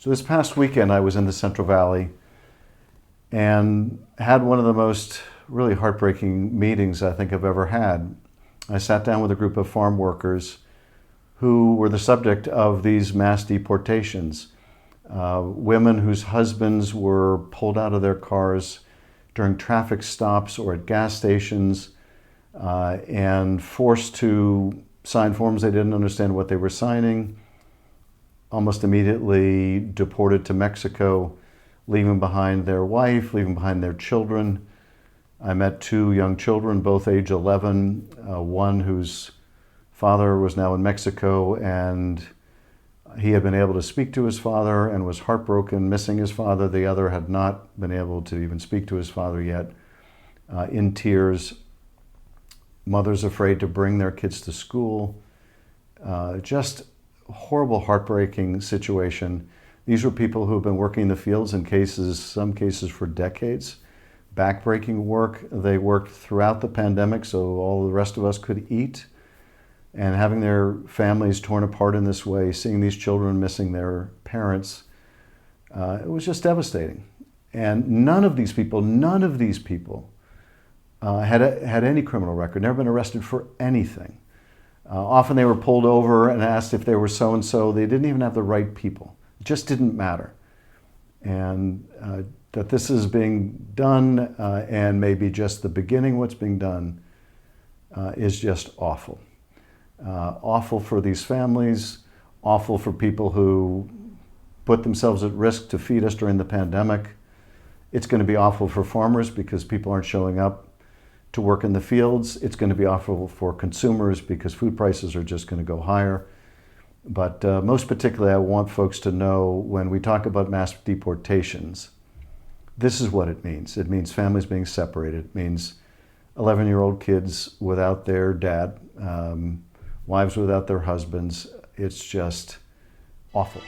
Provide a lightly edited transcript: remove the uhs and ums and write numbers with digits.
So this past weekend I was in the Central Valley and had one of the most really heartbreaking meetings I think I've ever had. I sat down with a group of farm workers who were the subject of these mass deportations. Women whose husbands were pulled out of their cars during traffic stops or at gas stations and forced to sign forms they didn't understand what they were signing, almost immediately deported to Mexico, leaving behind their wife, leaving behind their children. I met two young children, both age 11, one whose father was now in Mexico, and he had been able to speak to his father and was heartbroken, missing his father. The other had not been able to even speak to his father yet, in tears. Mothers afraid to bring their kids to school. Just horrible, heartbreaking situation. These were people who have been working in the fields in some cases for decades. Backbreaking work. They worked throughout the pandemic so all the rest of us could eat. And having their families torn apart in this way, seeing these children missing their parents, it was just devastating. And none of these people had any criminal record, never been arrested for anything. Often they were pulled over and asked if they were so-and-so. They didn't even have the right people. It just didn't matter. And that this is being done and maybe just the beginning of what's being done is just awful. Awful for these families, awful for people who put themselves at risk to feed us during the pandemic. It's going to be awful for farmers because people aren't showing up to work in the fields. It's going to be awful for consumers because food prices are just going to go higher. But most particularly, I want folks to know when we talk about mass deportations, this is what it means. It means families being separated. It means 11-year-old kids without their dad, wives without their husbands. It's just awful.